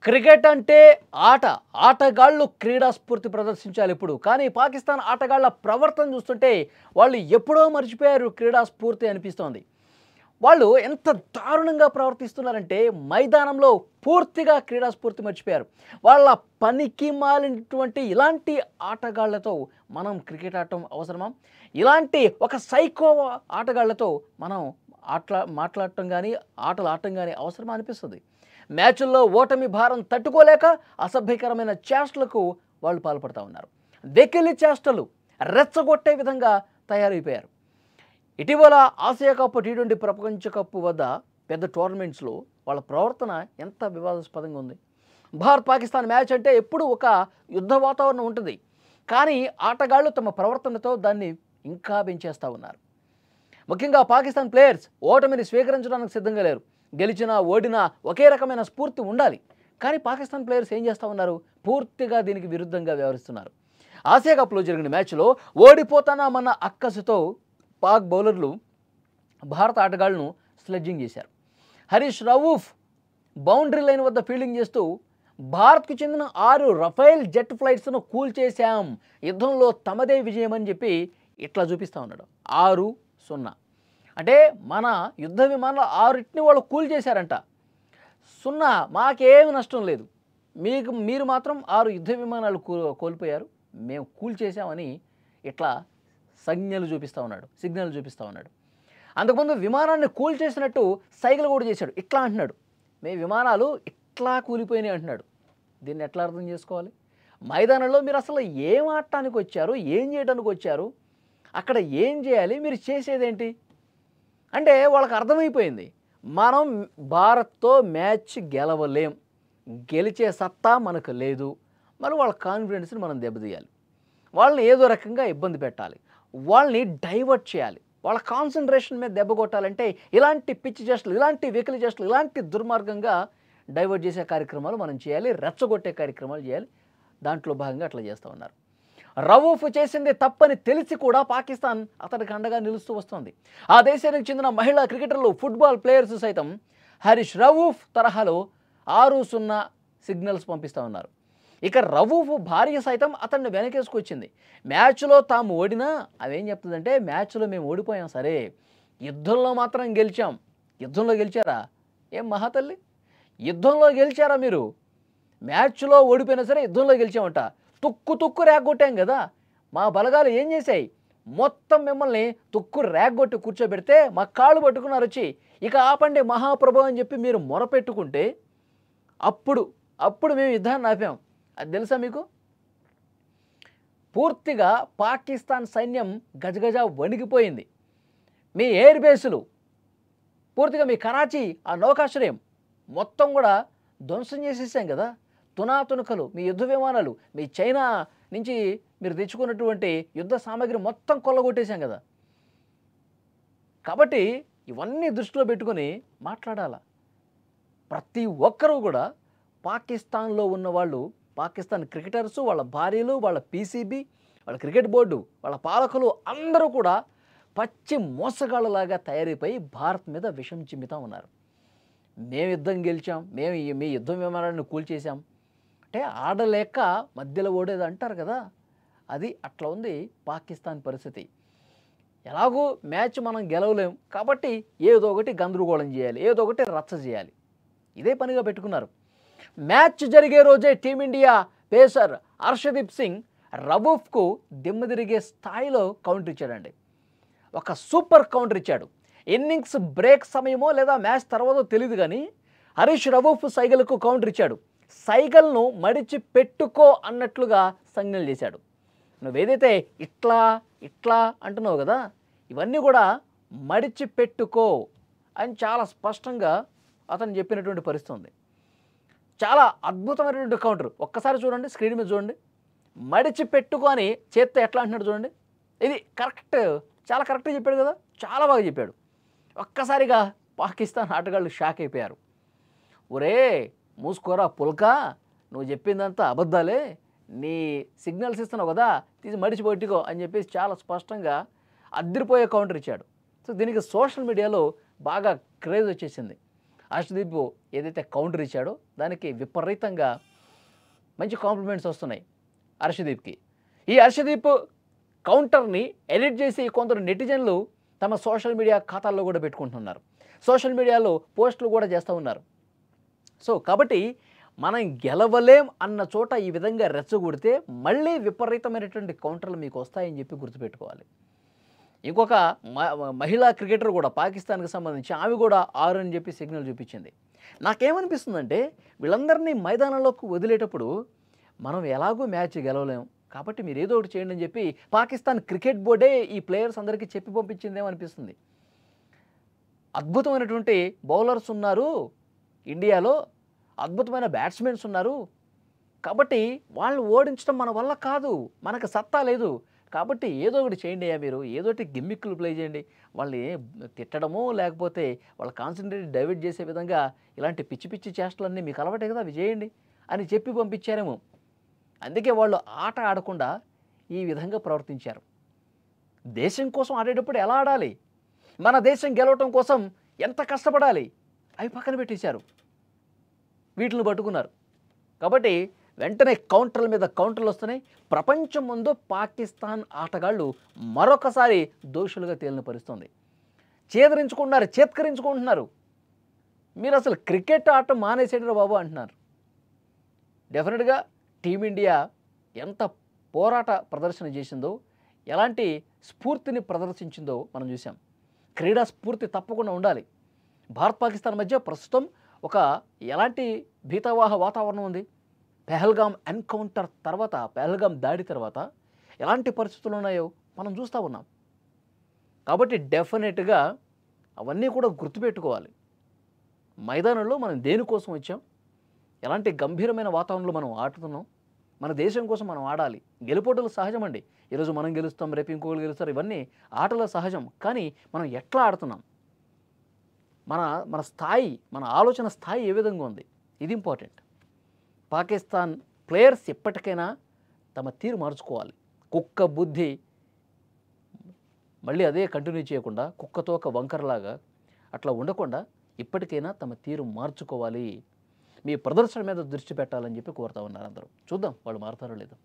Cricket అంటే ఆట. ఆటగాళ్ళు క్రీడా స్ఫూర్తి ప్రదర్శించాలి ఇప్పుడు. కానీ పాకిస్తాన్ ఆటగాళ్ళ ప్రవర్తన చూస్తుంటే వాళ్ళు ఎప్పుడో మర్చిపోయారు క్రీడా స్ఫూర్తి అనిపిస్తోంది. వాళ్ళు ఎంత దారుణంగా ప్రవర్తిస్తున్నారంటే మైదానంలో పూర్తిగా క్రీడా స్ఫూర్తి మర్చిపోయారు. వాళ్ళ పనికి మాలినటువంటి ఇలాంటి ఆటగాళ్లతో మనం క్రికెట్ ఆడటం అవసరమా? ఇలాంటి ఒక సైకో ఆటగాళ్లతో మనం మాట్లాడటం కానీ ఆటలు ఆడటం కానీ అవసరమా అనిపిస్తుంది. మ్యాచుల్లో ఓటమి భారం తట్టుకోలేక అసభ్యకరమైన చేష్టలకు వాళ్ళు పాల్పడుతూ ఉన్నారు. వెకిలి చేష్టలు రెచ్చగొట్టే విధంగా తయారైపోయారు. ఇటీవల ఆసియా కప్ టీ20 ప్రపంచ కప్ వద్ద పెద్ద టోర్నమెంట్స్లో వాళ్ళ ప్రవర్తన ఎంత వివాదాస్పదంగా ఉంది. భారత్ పాకిస్తాన్ మ్యాచ్ అంటే ఎప్పుడు ఒక యుద్ధ వాతావరణం ఉంటుంది. కానీ ఆటగాళ్ళు తమ ప్రవర్తనతో దాన్ని ఇంకా పెంచేస్తూ ఉన్నారు. ముఖ్యంగా పాకిస్తాన్ ప్లేయర్స్ ఓటమిని స్వీకరించడానికి సిద్ధంగా లేరు. గెలిచినా ఓడినా ఒకే రకమైన స్ఫూర్తి ఉండాలి. కానీ పాకిస్తాన్ ప్లేయర్స్ ఏం చేస్తూ ఉన్నారు? పూర్తిగా దీనికి విరుద్ధంగా వ్యవహరిస్తున్నారు. ఆసియా కప్లో జరిగిన మ్యాచ్లో ఓడిపోతానామన్న అక్కసుతో పాక్ బౌలర్లు భారత ఆటగాళ్లను స్లెడ్జింగ్ చేశారు. హరీష్ రవూఫ్ బౌండరీ లైన్ వద్ద ఫీల్డింగ్ చేస్తూ భారత్కు చెందిన 6 రఫేల్ జెట్ ఫ్లైట్స్ను కూల్చేశాం, యుద్ధంలో తమదే విజయం అని చెప్పి ఇట్లా చూపిస్తూ ఉన్నాడు. 6-0 అంటే మన యుద్ధ విమానాలు 6ని వాళ్ళు కూల్ చేశారంట. 0 మాకేమి నష్టం లేదు, మీరు మాత్రం 6 యుద్ధ విమానాలు కోల్పోయారు, మేము కూల్ చేశామని ఇట్లా సిగ్నల్ చూపిస్తూ ఉన్నాడు. అంతకుముందు విమానాన్ని కూల్ చేసినట్టు సైకిల్ కూడా చేశాడు. ఇట్లా అంటున్నాడు, మీ విమానాలు ఇట్లా కూలిపోయినాయి అంటున్నాడు. దీన్ని ఎట్లా అర్థం చేసుకోవాలి? మైదానంలో మీరు అసలు ఏం ఆడటానికి వచ్చారు, ఏం చేయడానికి వచ్చారు, అక్కడ ఏం చేయాలి, మీరు చేసేదేంటి అంటే వాళ్ళకి అర్థమైపోయింది. మనం భారత్తో మ్యాచ్ గెలవలేం, గెలిచే సత్తా మనకు లేదు. మరి వాళ్ళ కాన్ఫిడెన్స్ని మనం దెబ్బతీయాలి, వాళ్ళని ఏదో రకంగా ఇబ్బంది పెట్టాలి, వాళ్ళని డైవర్ట్ చేయాలి, వాళ్ళ కాన్సన్ట్రేషన్ మీద దెబ్బ కొట్టాలంటే ఇలాంటి పిచ్చి చేష్టలు, ఇలాంటి వెకిలి చేష్టలు, ఇలాంటి దుర్మార్గంగా డైవర్ట్ చేసే కార్యక్రమాలు మనం చేయాలి, రెచ్చగొట్టే కార్యక్రమాలు చేయాలి. దాంట్లో భాగంగా అట్లా చేస్తూ ఉన్నారు. రవూఫ్ చేసింది తప్పని తెలిసి కూడా పాకిస్తాన్ అతనికి అండగా నిలుస్తూ వస్తుంది. ఆ దేశానికి చెందిన మహిళా క్రికెటర్లు, ఫుట్బాల్ ప్లేయర్స్ సైతం హరీష్ రవూఫ్ తరహాలో 6-0 సిగ్నల్స్ పంపిస్తూ ఉన్నారు. ఇక రవూఫ్ భార్య సైతం అతన్ని వెనకేసుకొచ్చింది. మ్యాచ్లో తాము ఓడినా అవేం చెప్తుందంటే, మ్యాచ్లో మేము ఓడిపోయాం సరే, యుద్ధంలో మాత్రం గెలిచాం. యుద్ధంలో గెలిచారా? ఏం మహాతల్లి, యుద్ధంలో గెలిచారా మీరు? మ్యాచ్లో ఓడిపోయినా సరే యుద్ధంలో గెలిచామంట. తుక్కు రేగొట్టాం కదా, మా బలగాలు ఏం చేశాయి, మొత్తం మిమ్మల్ని తుక్కు రేగొట్టి కూర్చోబెడితే మా కాళ్ళు పట్టుకున్నారు వచ్చి, ఇక ఆపండి మహాప్రభు అని చెప్పి మీరు మొరపెట్టుకుంటే అప్పుడు మేము యుద్ధాన్ని ఆపాం. అది తెలుసా మీకు? పూర్తిగా పాకిస్తాన్ సైన్యం గజగజ వణికిపోయింది. మీ ఎయిర్ బేసులు పూర్తిగా, మీ కరాచీ ఆ నౌకాశ్రయం మొత్తం కూడా ధ్వంసం చేసేసాం కదా. తునాతునకలు, మీ యుద్ధ విమానాలు, మీ చైనా నుంచి మీరు తెచ్చుకున్నటువంటి యుద్ధ సామాగ్రి మొత్తం కొల్లగొట్టేశాం కదా. కాబట్టి ఇవన్నీ దృష్టిలో పెట్టుకొని మాట్లాడాలా. ప్రతి ఒక్కరూ కూడా పాకిస్తాన్లో ఉన్నవాళ్ళు, పాకిస్తాన్ క్రికెటర్సు, వాళ్ళ భార్యలు, వాళ్ళ పీసీబీ, వాళ్ళ క్రికెట్ బోర్డు, వాళ్ళ పాలకులు అందరూ కూడా పచ్చి మోసగాళ్ళలాగా తయారైపోయి భారత్ మీద విషం చిమ్ముతూ ఉన్నారు. మేము యుద్ధం గెలిచాం, మేము మీ యుద్ధ విమానాలను కూల్చేసాం అంటే ఆడలేక మధ్యలో ఓడేది అంటారు కదా, అది అట్లా ఉంది పాకిస్తాన్ పరిస్థితి. ఎలాగో మ్యాచ్ మనం గెలవలేం కాబట్టి ఏదో ఒకటి గందరగోళం చేయాలి, ఏదో ఒకటి రచ్చ చేయాలి, ఇదే పనిగా పెట్టుకున్నారు. మ్యాచ్ జరిగే రోజే టీమిండియా పేసర్ హర్షదీప్ సింగ్ రవూఫ్కు దిమ్మదిరిగే స్థాయిలో కౌంటర్ ఇచ్చాడండి. ఒక సూపర్ కౌంటర్ ఇచ్చాడు. ఇన్నింగ్స్ బ్రేక్ సమయమో లేదా మ్యాచ్ తర్వాతో తెలియదు కానీ హరీష్ రవూఫ్ సైగల్కు కౌంటర్ ఇచ్చాడు. సైగల్ను మడిచి పెట్టుకో అన్నట్లుగా సంజ్ఞలు చేశాడు. నువ్వేదైతే ఇట్లా అంటున్నావు కదా, ఇవన్నీ కూడా మడిచి పెట్టుకో అని చాలా స్పష్టంగా అతను చెప్పినటువంటి పరిస్థితి ఉంది. చాలా అద్భుతమైనటువంటి కౌంటర్. ఒక్కసారి చూడండి, స్క్రీన్ మీద చూడండి. మడిచి పెట్టుకొని చేత్తో ఎట్లా అంటున్నాడు చూడండి. ఇది కరెక్ట్, చాలా కరెక్ట్గా చెప్పాడు కదా, చాలా బాగా చెప్పాడు. ఒక్కసారిగా పాకిస్తాన్ ఆటగాళ్ళు షాక్ అయిపోయారు. ఒరే మూసుకోరా పుల్కా, నువ్వు చెప్పిందంతా అబద్ధాలే, నీ సిగ్నల్స్ ఇస్తున్నావు కదా, తీసి మడిచి పెట్టుకో అని చెప్పేసి చాలా స్పష్టంగా అద్దరిపోయే కౌంటర్ ఇచ్చాడు. సో దీనికి సోషల్ మీడియాలో బాగా క్రేజ్ వచ్చేసింది. హర్షదీప్ ఏదైతే కౌంటర్ ఇచ్చాడో దానికి విపరీతంగా మంచి కాంప్లిమెంట్స్ వస్తున్నాయి హర్షదీప్కి. ఈ హర్షదీప్ కౌంటర్ని ఎడిట్ చేసి కొందరు నెటిజన్లు తమ సోషల్ మీడియా ఖాతాల్లో కూడా పెట్టుకుంటున్నారు, సోషల్ మీడియాలో పోస్టులు కూడా చేస్తూ ఉన్నారు. సో కాబట్టి మనం గెలవలేం అన్న చోట ఈ విధంగా రెచ్చగొడితే మళ్ళీ విపరీతమైనటువంటి కౌంటర్లు మీకు వస్తాయని చెప్పి గుర్తుపెట్టుకోవాలి. ఇంకొక మహిళా క్రికెటర్ కూడా పాకిస్తాన్కి సంబంధించి ఆమె కూడా 6 అని చెప్పి సిగ్నల్ చూపించింది. నాకేమనిపిస్తుందంటే వీళ్ళందరినీ మైదానంలోకి వదిలేటప్పుడు మనం ఎలాగో మ్యాచ్ గెలవలేం కాబట్టి మీరు ఏదో ఒకటి చేయండి అని చెప్పి పాకిస్తాన్ క్రికెట్ బోర్డే ఈ ప్లేయర్స్ అందరికీ చెప్పి పంపించిందేమో అనిపిస్తుంది. అద్భుతమైనటువంటి బౌలర్స్ ఉన్నారు ఇండియాలో, అద్భుతమైన బ్యాట్స్మెన్స్ ఉన్నారు కాబట్టి వాళ్ళు ఓడించడం మన వల్ల కాదు, మనకు సత్తా లేదు కాబట్టి ఏదో ఒకటి చేయండి అయ్యా, మీరు ఏదో ఒకటి గిమ్మిక్లు ప్లే చేయండి, వాళ్ళని తిట్టడమో లేకపోతే వాళ్ళ కాన్సన్ట్రేట్ డైవర్ట్ చేసే విధంగా ఇలాంటి పిచ్చి పిచ్చి చేష్టలన్నీ మీకు అలవాటే కదా, అవి చేయండి అని చెప్పి పంపించారేమో. అందుకే వాళ్ళు ఆట ఆడకుండా ఈ విధంగా ప్రవర్తించారు. దేశం కోసం ఆడేటప్పుడు ఎలా ఆడాలి, మన దేశం గెలవటం కోసం ఎంత కష్టపడాలి అవి పక్కన పెట్టేశారు, వీటిని పట్టుకున్నారు. కాబట్టి వెంటనే కౌంటర్ల మీద కౌంటర్లు వస్తున్నాయి. ప్రపంచం ముందు పాకిస్తాన్ ఆటగాళ్ళు మరొకసారి దోషులుగా తేలిన పరిస్థితుంది. చేత్కరించుకుంటున్నారు. మీరు అసలు క్రికెట్ ఆట మానేసేటరు బాబు అంటున్నారు. డెఫినెట్గా టీమిండియా ఎంత పోరాట ప్రదర్శన చేసిందో, ఎలాంటి స్ఫూర్తిని ప్రదర్శించిందో మనం చూసాం. క్రీడా స్ఫూర్తి తప్పకుండా ఉండాలి. భారత్ పాకిస్తాన్ మధ్య ప్రస్తుతం ఒక ఎలాంటి భీతావాహ వాతావరణం ఉంది. పెహల్గాం ఎన్కౌంటర్ తర్వాత, పెహల్గాం దాడి తర్వాత ఎలాంటి పరిస్థితులు ఉన్నాయో మనం చూస్తూ ఉన్నాం. కాబట్టి డెఫినెట్గా అవన్నీ కూడా గుర్తుపెట్టుకోవాలి. మైదానంలో మనం దేనికోసం వచ్చాం, ఎలాంటి గంభీరమైన వాతావరణంలో మనం ఆడుతున్నాం, మన దేశం కోసం మనం ఆడాలి. గెలుపోటలు సహజమండి. ఈరోజు మనం గెలుస్తాం, రేపు ఇంకొకరు గెలుస్తారు, ఇవన్నీ ఆటలో సహజం. కానీ మనం ఎట్లా ఆడుతున్నాం, మన స్థాయి, మన ఆలోచన స్థాయి ఏ విధంగా ఉంది, ఇది ఇంపార్టెంట్. పాకిస్తాన్ ప్లేయర్స్ ఎప్పటికైనా తమ తీరు మార్చుకోవాలి. కుక్క బుద్ధి మళ్ళీ అదే కంటిన్యూ చేయకుండా, కుక్కతో ఒక వంకరలాగా అట్లా ఉండకుండా ఇప్పటికైనా తమ తీరు మార్చుకోవాలి. మీ ప్రదర్శన మీద దృష్టి పెట్టాలని చెప్పి కోరుతా ఉన్నారు అందరూ. చూద్దాం వాళ్ళు మారుతారో లేదో.